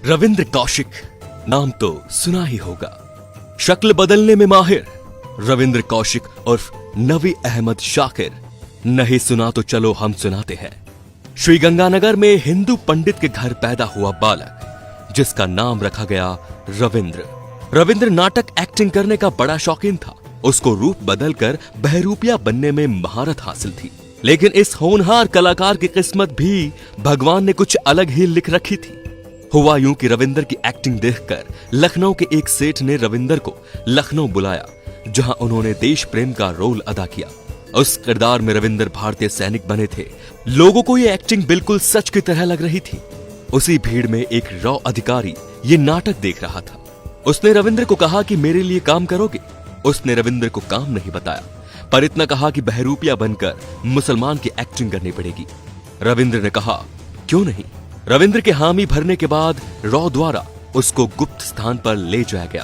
रविंद्र कौशिक नाम तो सुना ही होगा। शक्ल बदलने में माहिर रविंद्र कौशिक उर्फ नवी अहमद शाकिर। नहीं सुना तो चलो हम सुनाते हैं। श्री गंगानगर में हिंदू पंडित के घर पैदा हुआ बालक जिसका नाम रखा गया रविंद्र। रविंद्र नाटक एक्टिंग करने का बड़ा शौकीन था। उसको रूप बदलकर बहरूपिया बनने में महारत हासिल थी। लेकिन इस होनहार कलाकार की किस्मत भी भगवान ने कुछ अलग ही लिख रखी थी। हुआ यूं कि रविंद्र की एक्टिंग देखकर लखनऊ के एक सेठ ने रविंद्र को लखनऊ बुलाया, जहां उन्होंने देश प्रेम का रोल अदा किया। उस किरदार में रविंद्र भारतीय सैनिक बने थे। लोगों को ये एक्टिंग बिल्कुल सच की तरह लग रही थी। उसी भीड़ में एक रॉ अधिकारी ये नाटक देख रहा था। उसने रविंद्र को कहा कि मेरे लिए काम करोगे। उसने रविंद्र को काम नहीं बताया, पर इतना कहा कि बहरूपिया बनकर मुसलमान की एक्टिंग करनी पड़ेगी। रविंद्र ने कहा क्यों नहीं। रविंद्र के हामी भरने के बाद रॉ द्वारा उसको गुप्त स्थान पर ले जाया गया।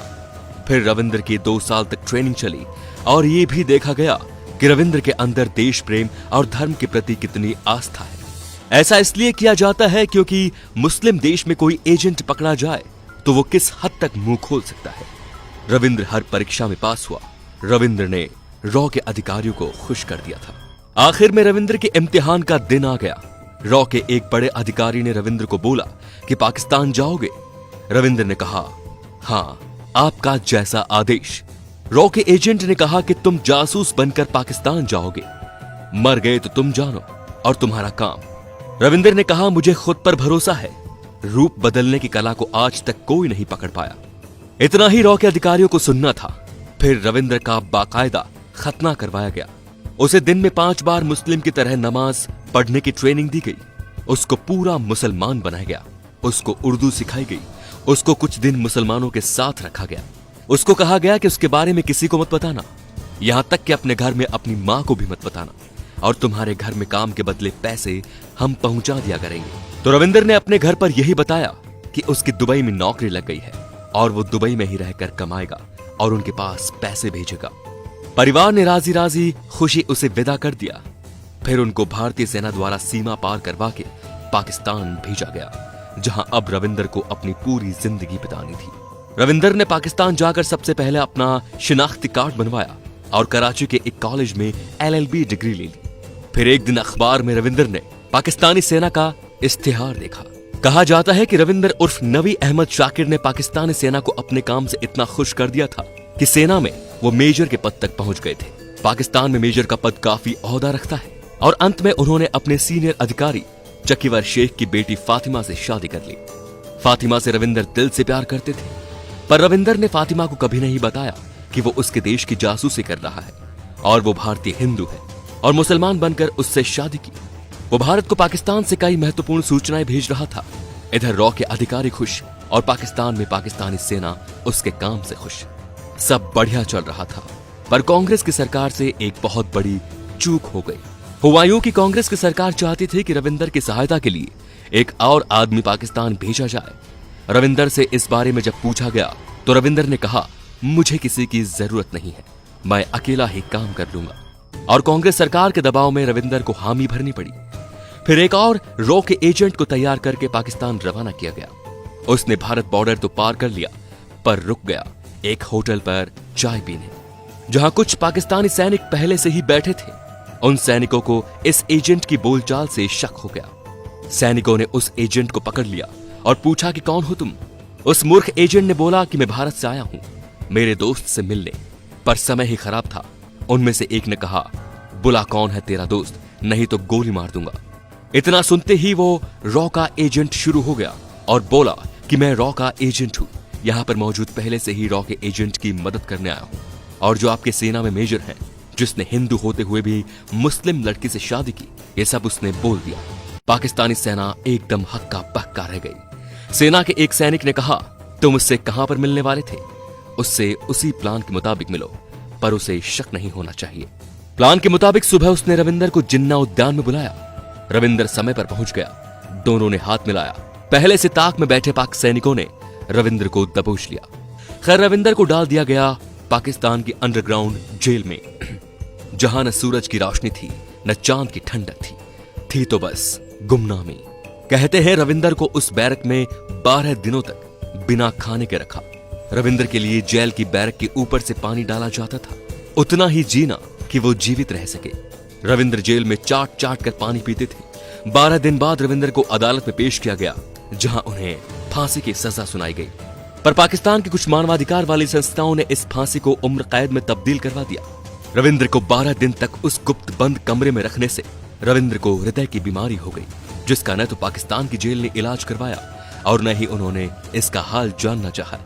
फिर रविंद्र की 2 साल तक ट्रेनिंग चली और ये भी देखा गया कि रविंद्र के अंदर देश प्रेम और धर्म के प्रति कितनी आस्था है। ऐसा इसलिए किया जाता है क्योंकि मुस्लिम देश में कोई एजेंट पकड़ा जाए तो वो किस हद तक मुंह खोल सकता है। रविंद्र हर परीक्षा में पास हुआ। रविंद्र ने रॉ के अधिकारियों को खुश कर दिया था। आखिर में रविंद्र के इम्तिहान का दिन आ गया। रॉ के एक बड़े अधिकारी ने रविंद्र को बोला कि पाकिस्तान जाओगे। रविंद्र ने कहा हां, आपका जैसा आदेश। रॉ के एजेंट ने कहा कि तुम जासूस बनकर पाकिस्तान जाओगे। मर गए तो तुम जानो और तुम्हारा काम। रविंद्र ने कहा मुझे खुद पर भरोसा है। रूप बदलने की कला को आज तक कोई नहीं पकड़ पाया। इतना ही रॉ के अधिकारियों को सुनना था। फिर रविंद्र का बाकायदा खतना करवाया गया। उसे दिन में 5 बार मुस्लिम की तरह नमाज पढ़ने की ट्रेनिंग दी गई। उसको पूरा मुसलमान बनाया गया। उसको उर्दू सिखाई गई। उसको कुछ दिन मुसलमानों के साथ रखा गया। उसको कहा गया कि उसके बारे में किसी को मत बताना, यहां तक कि अपने घर में अपनी मां को भी मत बताना, और तुम्हारे घर में काम के बदले पैसे हम पहुंचा दिया करेंगे। तो रविंद्र ने अपने घर पर यही बताया कि उसकी दुबई में नौकरी लग गई है और वो दुबई में ही रहकर कमाएगा और उनके पास पैसे भेजेगा। परिवार ने राजी राजी खुशी उसे विदा कर दिया। फिर उनको भारतीय सेना द्वारा सीमा पार करवा के पाकिस्तान भेजा गया, जहां अब रविंद्र को अपनी पूरी जिंदगी बितानी थी। रविंद्र ने पाकिस्तान जाकर सबसे पहले अपना शिनाख्ती कार्ड बनवाया और कराची के एक कॉलेज में LLB डिग्री ले ली। फिर एक दिन अखबार में रविंद्र ने पाकिस्तानी सेना का इश्तिहार देखा। कहा जाता है कि रविंद्र उर्फ नवी अहमद शाकिर ने पाकिस्तानी सेना को अपने काम से इतना खुश कर दिया था कि सेना में वो मेजर के पद तक पहुंच गए थे। पाकिस्तान में मेजर का पद काफी ओहदा रखता है। और अंत में उन्होंने अपने सीनियर अधिकारी चकीवर शेख की बेटी फातिमा से शादी कर ली। फातिमा से रविंद्र दिल से प्यार करते थे, पर रविंद्र ने फातिमा को कभी नहीं बताया कि वो उसके देश की जासूसी कर रहा है और वो भारतीय हिंदू है, और मुसलमान बनकर उससे शादी की। वो भारत को पाकिस्तान से कई महत्वपूर्ण सूचनाएं भेज रहा था। इधर रॉ के अधिकारी खुश और पाकिस्तान में पाकिस्तानी सेना उसके काम से खुश। सब बढ़िया चल रहा था, पर कांग्रेस की सरकार से एक बहुत बड़ी चूक हो गई। हुआ यूं कि कांग्रेस की सरकार चाहती थी कि रविंद्र की सहायता के लिए एक और आदमी पाकिस्तान भेजा जाए। रविंद्र से इस बारे में जब पूछा गया तो रविंद्र ने कहा मुझे किसी की जरूरत नहीं है, मैं अकेला ही काम कर लूंगा। और कांग्रेस सरकार के दबाव में रविंद्र को हामी भरनी पड़ी। फिर एक और रॉ के एजेंट को तैयार करके पाकिस्तान रवाना किया गया। उसने भारत बॉर्डर तो पार कर लिया, पर रुक गया एक होटल पर चाय पीने, जहां कुछ पाकिस्तानी सैनिक पहले से ही बैठे थे। उन सैनिकों को इस एजेंट की बोलचाल से शक हो गया। सैनिकों ने उस एजेंट को पकड़ लिया और पूछा कि कौन हो तुम। उस मूर्ख एजेंट ने बोला कि मैं भारत से आया हूं मेरे दोस्त से मिलने, पर समय ही खराब था। उनमें से एक ने कहा बुला कौन है तेरा दोस्त, नहीं तो गोली मार दूंगा। इतना सुनते ही वो रॉ का एजेंट शुरू हो गया और बोला कि मैं रॉ का एजेंट हूं, यहां पर मौजूद पहले से ही रॉ के एजेंट की मदद करने आया हूं, और जो आपके सेना में मेजर हैं, जिसने हिंदू होते हुए भी मुस्लिम लड़की से शादी की, ये सब उसने बोल दिया। पाकिस्तानी सेना एकदम हक्का बक्का रह गई। सेना के एक सैनिक ने कहा तुम उससे कहां पर मिलने वाले थे? उससे उसी प्लान के मुताबिक मिलो, पर उसे शक नहीं होना चाहिए। प्लान के मुताबिक सुबह उसने रविंद्र को जिन्ना उद्यान में बुलाया। रविंद्र समय पर पहुंच गया। दोनों ने हाथ मिलाया। पहले से ताक में बैठे पाक सैनिकों ने रविंद्र को दबोच लिया। खैर रविंद्र को डाल दिया गया पाकिस्तान की अंडरग्राउंड जेल में, जहां न सूरज की रोशनी थी न चांद की ठंडक थी तो बस गुमनामी। कहते हैं रविंदर को उस बैरक में 12 दिनों तक बिना खाने के रखा। रविंदर के लिए जेल की बैरक के ऊपर से पानी डाला जाता था, उतना ही जीना कि वो जीवित रह सके। रविंदर जेल में चाट चाट कर पानी पीते थे। 12 दिन बाद रविंदर को अदालत में पेश किया गया, जहां उन्हें फांसी की सजा सुनाई गई। पर पाकिस्तान की कुछ मानवाधिकार वाली संस्थाओं ने इस फांसी को उम्र कैद में तब्दील करवा दिया। रविंद्र को 12 दिन तक उस गुप्त बंद कमरे में रखने से रविंद्र को हृदय की बीमारी हो गई, जिसका न तो पाकिस्तान की जेल ने इलाज करवाया और न ही उन्होंने इसका हाल जानना चाहा।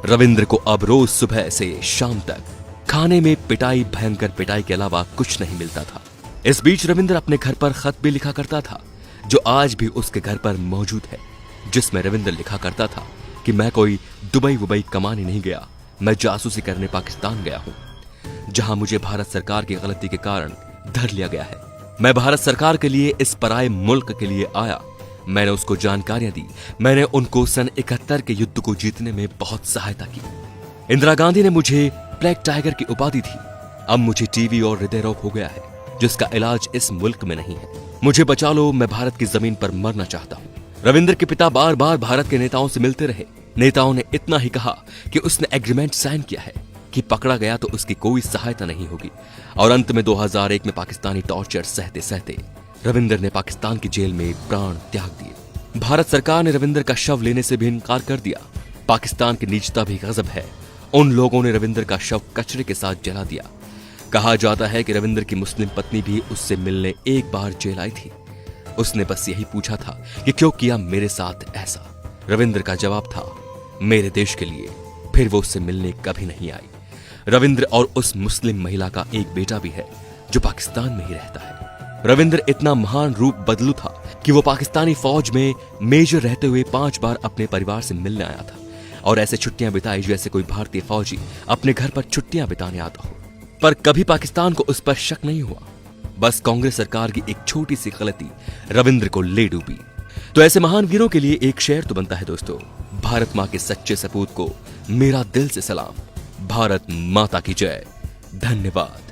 रविंद्र को अब रोज सुबह से शाम तक खाने में पिटाई, भयंकर पिटाई के अलावा कुछ नहीं मिलता था। इस बीच रविंद्र अपने घर पर खत भी लिखा करता था, जो आज भी उसके घर पर मौजूद है, जिसमें रविंद्र लिखा करता था कि मैं कोई दुबई वुबई कमाने नहीं गया, मैं जासूसी करने पाकिस्तान गया हूं, जहां मुझे भारत सरकार की गलती के कारण धर लिया गया है। मैं भारत सरकार के लिए इस पराये मुल्क के लिए आया। मैंने उसको जानकारियां दी, मैंने उनको सन 71 के युद्ध को जीतने में बहुत सहायता की। इंदिरा गांधी ने मुझे ब्लैक टाइगर की उपाधि दी। अब मुझे टीबी और हृदय रोग हो गया है, जिसका इलाज इस मुल्क में नहीं है। मुझे बचा लो, मैं भारत की जमीन पर मरना चाहता हूं। रविंद्र के पिता बार बार भारत के नेताओं से मिलते रहे। नेताओं ने इतना ही कहा कि उसने एग्रीमेंट साइन किया है कि पकड़ा गया तो उसकी कोई सहायता नहीं होगी। और अंत में 2001 में पाकिस्तानी टॉर्चर सहते सहते रविंद्र ने पाकिस्तान की जेल में प्राण त्याग दिए। भारत सरकार ने रविंद्र का शव लेने से भी इनकार कर दिया। पाकिस्तान की नीचता भी गजब है। उन लोगों ने रविंद्र का शव कचरे के साथ जला दिया। कहा जाता है कि रविंद्र की मुस्लिम पत्नी भी उससे मिलने एक बार जेल आई थी। उसने बस यही पूछा था कि क्यों किया मेरे साथ ऐसा। रविंद्र का जवाब था, मेरे देश के लिए। फिर वो उससे मिलने कभी नहीं आई। रविंद्र और उस मुस्लिम महिला का एक बेटा भी है, जो पाकिस्तान में ही रहता है। रविंद्र इतना महान रूप बदलू था कि वो पाकिस्तानी फौज में मेजर रहते हुए 5 बार अपने परिवार से मिलने आया था और ऐसे छुट्टियां बिताई जैसे कोई भारतीय फौजी अपने घर पर छुट्टियां बिताने आता हो। पर कभी पाकिस्तान को उस पर शक नहीं हुआ। बस कांग्रेस सरकार की एक छोटी सी गलती रविंद्र को ले डूबी। तो ऐसे महान वीरों के लिए एक शेर तो बनता है दोस्तों, भारत मां के सच्चे सपूत को मेरा दिल से सलाम। भारत माता की जय। धन्यवाद।